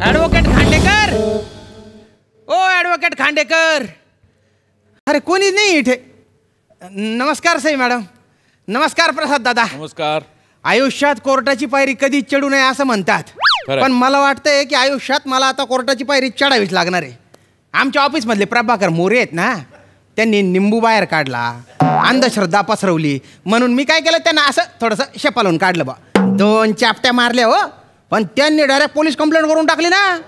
Advocate Khandekar, ओ advocate Khandekar. अरे कोणी नाही इथे. नमस्कार सई मॅडम. नमस्कार प्रसाद दादा. नमस्कार. आयुष्यात कोर्टाची पायरी कधी चढू नये असं म्हणतात, पण मला वाटतंय की आयुष्यात मला आता कोर्टाची पायरी चढावीच लागणार आहे. आमच्या ऑफिसमधले प्रभाकर मोरे आहेत ना, त्यांनी निंबू बाहेर काढला, अंधश्रद्धा पसरवली, म्हणून मी काय केलं, त्यांना असं थोडंसं शेपालून काढलं बा. 2 चापट्या मारल्या हो, पण त्यांनी डायरेक्ट पोलीस कंप्लेंट करून टाकली ना.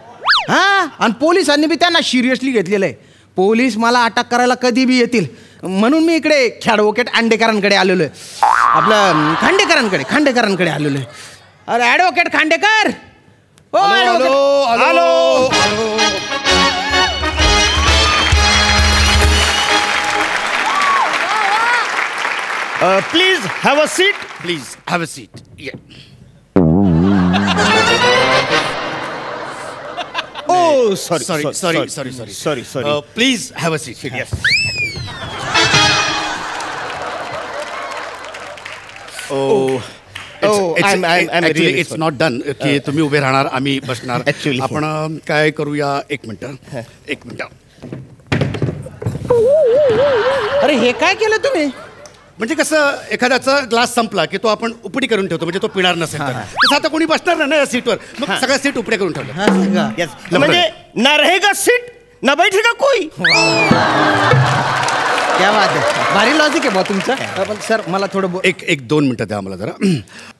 हां, आणि पोलिसांनी बी त्यांना सिरियसली घेतलेलं आहे. पोलीस मला अटक करायला कधी बी येतील, म्हणून मी इकडे ॲडव्होकेट खांडेकरांकडे आलेलो आहे. आपलं खांडेकरांकडे आलेलो आहे. अरे ॲडव्होकेट खांडेकर. हो hello. Please have a seat. Please have a seat. Oh, sorry. Please have a seat. Yes. It's not done. की तुम्ही उभे राहणार, आम्ही बसणार. Actually, आपण काय करूया, एक मिनिट. अरे हे काय केलं तुम्ही? म्हणजे कसं, एखाद्याचा ग्लास संपला की तो आपण उपडी करून ठेवतो, म्हणजे तो पिणार नसेल तर. तसं आता कोणी बसणार नाही ना या सीटवर, मग सगळ्या सीट उपडे करून ठेवलं. म्हणजे ना रहेगा सीट ना बैठेगा कोई. क्या बात आहे, भारी लॉजिक आहे बा तुमचं. पण सर मला थोडं एक 2 मिनिटं द्या मला जरा.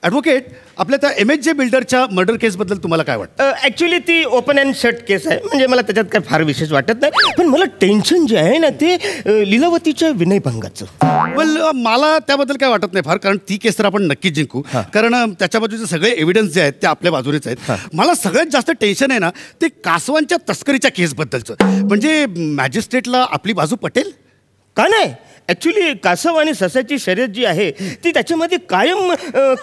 ॲडव्होकेट, आपल्या त्या MHJ बिल्डरच्या मर्डर केसबद्दल तुम्हाला काय वाटतं? ॲक्च्युली ती ओपन अँड शट केस आहे, म्हणजे मला त्याच्यात काय फार विशेष वाटत नाही. पण मला टेन्शन जे आहे ना, ते लीलावतीच्या विनयभंगाचं. वेल, मला त्याबद्दल काय वाटत नाही फार, कारण ती केस तर आपण नक्कीच जिंकू, कारण त्याच्या बाजूचे सगळे एव्हिडन्स जे आहेत ते आपल्या बाजूनेच आहेत. मला सगळ्यात जास्त टेन्शन आहे ना, ते कासवांच्या तस्करीच्या केसबद्दलचं. म्हणजे मॅजिस्ट्रेटला आपली बाजू पटेल का नाही? ॲक्च्युली कासव आणि ससाची शर्यत जी आहे ती त्याच्यामध्ये कायम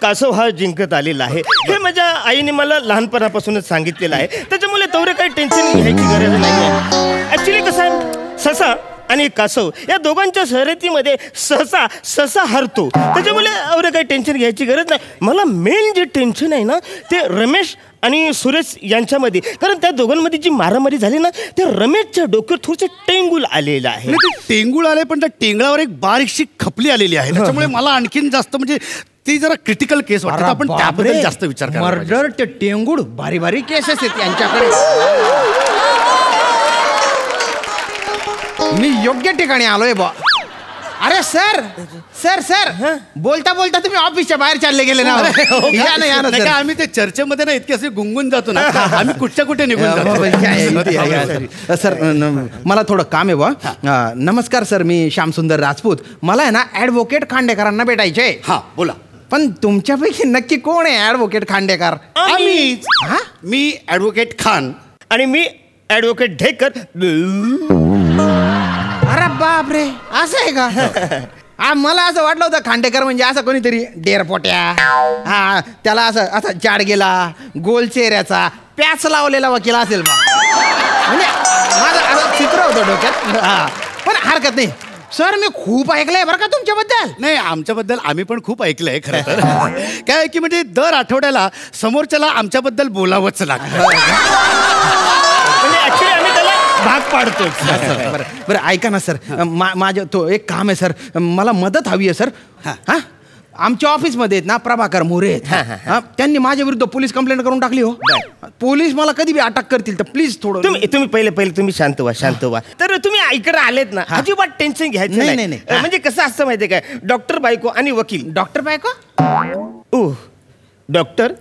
कासव हा जिंकत आलेला आहे. हे माझ्या आईने मला लहानपणापासूनच सांगितलेलं आहे. त्याच्यामुळे तेवढं काही टेन्शन घ्यायची गरज नाही आहे. ॲक्च्युली कसं आहे, ससा आणि कासव या दोघांच्या शर्यतीमध्ये ससा हरतो. त्याच्यामुळे एवढं काही टेन्शन घ्यायची गरज नाही. मला मेन जे टेन्शन आहे ना, ते रमेश आणि सुरेश यांच्यामध्ये. कारण त्या दोघांमध्ये जी मारामारी झाली ना, त्या रमेशच्या डोक्यात थोडंसं टेंगूल आलेलं आहे. टेंगूळ आले, पण त्या टेंगळावर एक बारीकशी खपली आलेली आहे. त्याच्यामुळे मला आणखीन जास्त, म्हणजे ती जरा क्रिटिकल केस वाटते. आपण त्याबद्दल जास्त विचार करा. मर्डर ते टेंगूळ, भारी केसेस आहेत यांच्याकडे. मी योग्य ठिकाणी आलोय बा. अरे सर बोलता तुम्ही ऑफिसच्या बाहेर चालले गेले ना. आम्ही ते चर्चेमध्ये ना इतके असे गुंगून जातो ना, आम्ही कुठे निघून जातो. सर मला थोडं काम आहे बा. नमस्कार सर, मी श्यामसुंदर राजपूत. मला आहे ना ॲडव्होकेट खांडेकरांना भेटायचे. हा बोला. पण तुमच्यापैकी नक्की कोण आहे ॲडव्होकेट खांडेकर? मी ॲडव्होकेट खान आणि मी ॲडव्होकेट ढेकर. अरे बापरे, असं आहे का? मला असं वाटलं होतं खांडेकर म्हणजे असं कोणीतरी डेरपोट्या, हा त्याला असं जाड गेला, गोल चेहऱ्याचा, प्याच लावलेला वकील असेल बा. म्हणजे माझं असं चित्र होतं डोक्यात. हा, पण हरकत नाही सर, मी खूप ऐकलंय बरं का तुमच्याबद्दल. नाही, आमच्याबद्दल आम्ही पण खूप ऐकलंय खरं तर. काय की म्हणजे दर आठवड्याला समोरच्याला आमच्याबद्दल बोलावंच लागतं. म्हणजे ॲक्च्युली आम्ही त्याला भाग पाडतो. बरं ऐका ना सर, माझं तो एक काम आहे सर, मला मदत हवी आहे सर. हां, आमच्या ऑफिसमध्ये आहेत ना प्रभाकर मोरे आहेत. त्यांनी माझ्या विरुद्ध पोलीस कंप्लेंट करून टाकली हो. पोलीस मला कधी बी अटक करतील, तर प्लीज थोडं तुम्ही पहिले तुम्ही शांत व्हा. तर तुम्ही इकडे आलेत ना, अजिबात टेन्शन घ्यायचं नाही. म्हणजे कसं असतं माहितीये काय, डॉक्टर बायको आणि वकील. डॉक्टर बायको, डॉक्टर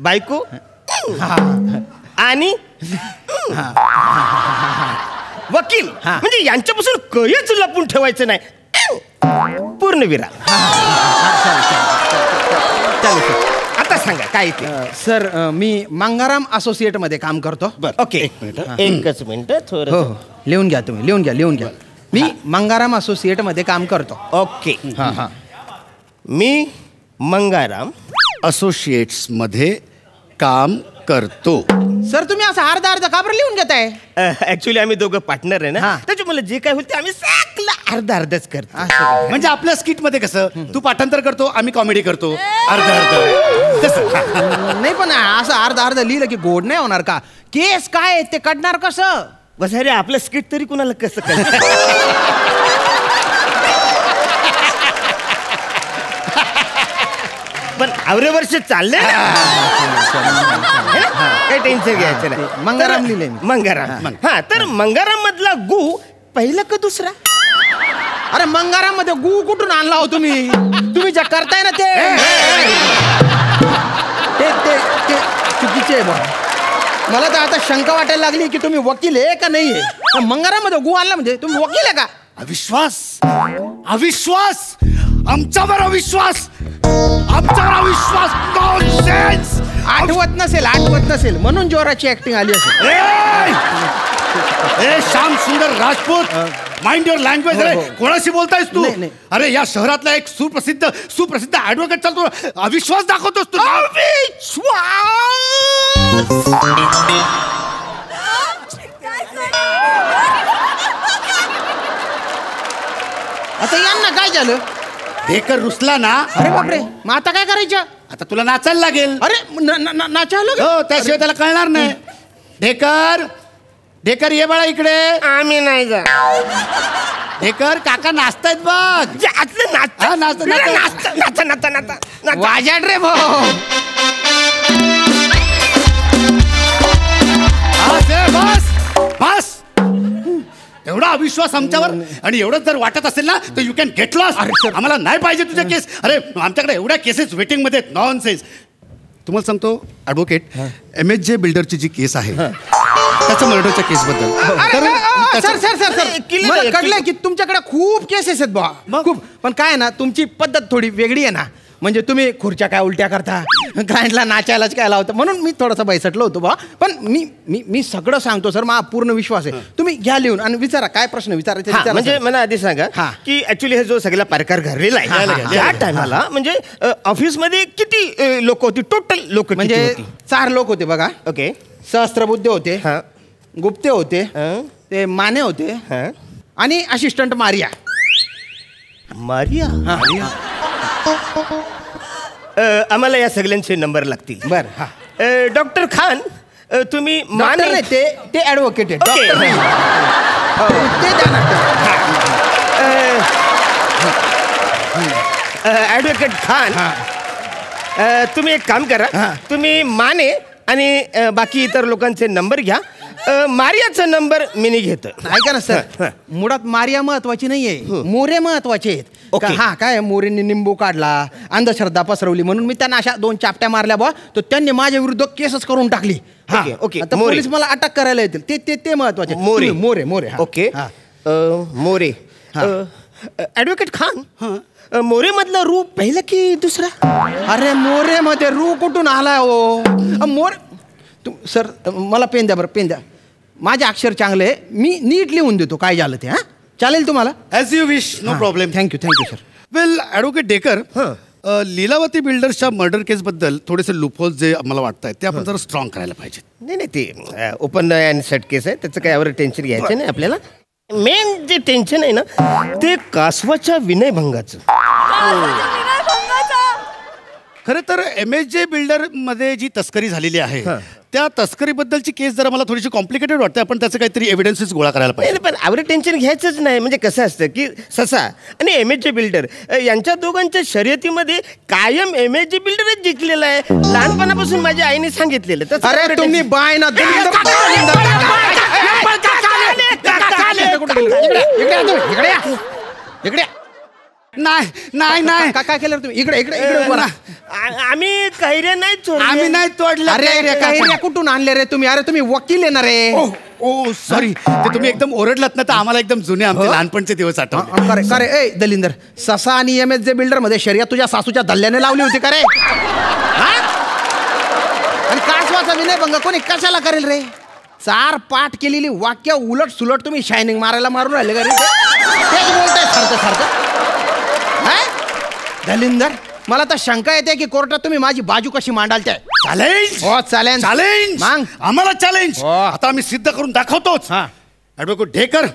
बायको आणि वकील, म्हणजे यांच्यापासून कहीच लपून ठेवायचं नाही. पूर्ण विराम. आता सांगा काय ते. सर मी मंगाराम असोसिएट मध्ये काम करतो. ओके, एकच मिनिट थोडं लिहून घ्या तुम्ही, लिहून घ्या. मी मंगाराम असोसिएट मध्ये काम करतो. ओके. मी मंगाराम असोसिएट्स मध्ये काम करतो. सर तुम्ही असं अर्धा का बरं लिहून घेताय? ऍक्च्युली आम्ही दोघं पार्टनर आहे ना, त्याच्यामुळे जे काय होईल ते आम्ही सगळं मधला अर्धा अर्धच करतो. म्हणजे आपल्या स्किट मध्ये कसं तू पाठांतर करतो आम्ही कॉमेडी करतो अर्ध अर्ध तसं. नाही पण असं अर्ध अर्ध लिहिलं की गोड नाही होणार का? केस काय ते काढणार कसं? बस अरे आपलं स्किट तरी कुणाला कसं कळतं? पण आवरे वर्ष चालले काही टेन्शन घ्यायचं नाही. मंगाराम लिहिले. मंगाराम. हा तर मंगाराम मधला गु पहिला का दुसरा? अरे मंगाराम मध्ये गु कुठून आणला हो तुम्ही? तुम्ही जे करताय ना ते चुकीचे आहे बा. मला तर आता शंका वाटायला लागली की तुम्ही वकील आहे का नाही आहे. मंगाराम मध्ये गु आणला म्हणजे तुम्ही वकील आहे का? अविश्वास अविश्वास आमच्यावर अविश्वास आमच्यावर अविश्वास. नॉनसेन्स. आठवत नसेल म्हणून जोराची ऍक्टिंग आली असेल. ए श्याम सुंदर राजपूत माइंड युअर लँग्वेज. अरे कोणाशी बोलतायस तू? अरे या शहरातला एक सुप्रसिद्ध ऍडव्होकेट चालतो. अविश्वास दाखवतोस तू. आता यांना काय झालं? ढेकर रुसला ना. अरे बापरे, मग आता काय करायचं? आता तुला नाचायला लागेल. अरे नाचायला हो त्याशिवाय त्याला कळणार नाही. ढेकर ढेकर ये बाळा इकडे. आम्ही नाही जा. ढेकर काका नाचतायत बघ. वाजाड रे भाऊ. बस बस. एवढा अविश्वास आमच्यावर आणि एवढंच जर वाटत असेल ना तर यू कॅन गेट लॉस. आम्हाला नाही पाहिजे तुझ्या केस. अरे आमच्याकडे एवढ्या केसेस वेटिंग मध्ये. नॉनसेन्स. तुम्हाला सांगतो ॲडव्होकेट MHJ बिल्डरची जी केस आहे त्याचं मर्डरच्या केस बद्दल. सर मला कळलंय की तुमच्याकडे खूप केसेस आहेत बा. खूप. पण काय ना तुमची पद्धत थोडी वेगळी आहे ना. म्हणजे तुम्ही खुर्च्या काय उलट्या करता, क्लायंटला नाचायलाच काय लावता, म्हणून मी थोडासा बैसटलो होतो बा. पण मी सगळं सांगतो सर. मला पूर्ण विश्वास आहे. तुम्ही घ्या लिहून आणि विचारा काय प्रश्न विचारायचे. म्हणजे मला आधी सांगा की ऍक्च्युली हे जो सगळा प्रकार घडलेला आहे त्या टायमाला म्हणजे ऑफिस मध्ये किती लोक होती? टोटल लोक म्हणजे 4 लोक होते बघा. ओके. सहस्त्रबुद्धे होते, गुप्ते होते, ते माने होते आणि असिस्टंट मारिया. आम्हाला या सगळ्यांचे नंबर लागतील. बर. डॉक्टर खान तुम्ही माने ते ॲडव्होकेट आहे. ॲडव्होकेट खान तुम्ही एक काम करा. तुम्ही माने आणि बाकी इतर लोकांचे नंबर घ्या. मारियाचा नंबर मी घेतो. ऐका ना सर, मुळात मारिया महत्वाची नाहीये, मोरे महत्वाचे आहेत. हा काय मोरेंनी निंबू काढला, अंधश्रद्धा पसरवली म्हणून मी त्यांना अशा 2 चापट्या मारल्या बा. तर त्यांनी माझ्या विरुद्ध केसच करून टाकली. ओके. आता पोलीस मला अटक करायला येतील. ते महत्वाचे. मोरे मोरे मोरे. ओके. मोरे. ॲडव्होकेट खान मोरे मधला रूप पहिला की दुसरा? अरे मोरे मध्ये रू कुठून आलाय हो? मोर सर मला पेन द्या बरं, पेन द्या. माझे अक्षर चांगले आहे, मी नीट लिहून देतो काय झालं ते. चालेल तुम्हाला? As you wish. No problem. Thank you sir. Well advocate Dekar, Lilavati बिल्डर्सच्या मर्डर केस बद्दल थोडेसे लूपहोल्स जे आम्हाला वाटत आहेत ते आपण जरा स्ट्रॉंग करायला पाहिजे. नाही ते ओपन अँड सेट केस आहे, त्याचं काय यावर टेन्शन घ्यायचं नाही आपल्याला. मेन जे टेन्शन आहे ना ते कासवाच्या विनयभंगाचं. खरं तर MHJ बिल्डर मध्ये जी तस्करी झालेली आहे त्या तस्करीबद्दलची केस जरा मला थोडीशी कॉम्प्लिकेटेड वाटते. आपण त्याचं काहीतरी एव्हिडन्सेस गोळा करायला पाहिजे. पण आवरे टेन्शन घ्यायचंच नाही. म्हणजे कसं असतं की ससा आणि MHJ बिल्डर यांच्या दोघांच्या शर्यतीमध्ये कायम MHJ बिल्डरच जिंकलेला आहे. लहानपणापासून माझ्या आईने सांगितलेलं. अरे तुम्ही बाय ना इकडे. नाही काय केलं तुम्ही? इकडे आम्ही कैऱ्या नाही तोडल्या. आम्ही नाही तोडल्या. अरे कैऱ्या कुठून आणले रे तुम्ही? अरे तुम्ही वकील येणार रे. ओ सॉरी. ते तुम्ही एकदम ओरडलात ना तर आम्हाला एकदम जुने आमचे लहानपणचे दिवस आठवले. अरे ए दलिंदर, ससा आणि MHJ बिल्डर मध्ये शर्यत तुझ्या सासूच्या दल्ल्याने लावली होती का रे? आणि कासवाचा विनयभंग कोणी कशाला करेल रे? 4 पाठ केलेली वाक्य उलट सुलट तुम्ही शायनिंग मारायला मारून राहिले का रे? तेच बोलताय सारखं. दलिंदर, मला तर शंका येते की कोर्टात तुम्ही माझी बाजू कशी मांडाल. चॅलेंज. हो चॅलेंज. आम्हाला चॅलेंज. आता आम्ही सिद्ध करून दाखवतोच. ॲडव्होकेट ढेकर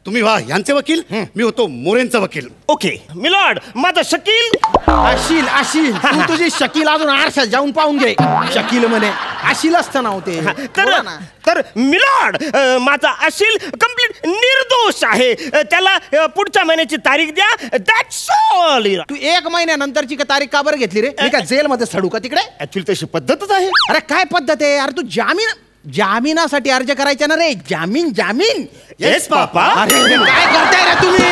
तुम्ही व्हा यांचे वकील, मी होतो मोरेंचा वकील. ओके मिलॉर्ड, माझा शकील. आशील तू तुझी शकील अजून आरशात जाऊन पाहून घे. शकील म्हणे आशील असतं नाव ते. तर मिलॉर्ड, माझा अशील कंप्लीट निर्दोष आहे. त्याला पुढच्या महिन्याची तारीख द्या. That's all. तू 1 महिन्यानंतरची का तारीख का बरं घेतली रे? मी का जेलमध्ये सडू का तिकडे? ऍक्च्युली तशी पद्धतच आहे. अरे काय पद्धत आहे? अरे तू जामिनासाठी अर्ज करायचा ना रे. जामीन. येस पापा. अरे काय करताय रे तुम्ही?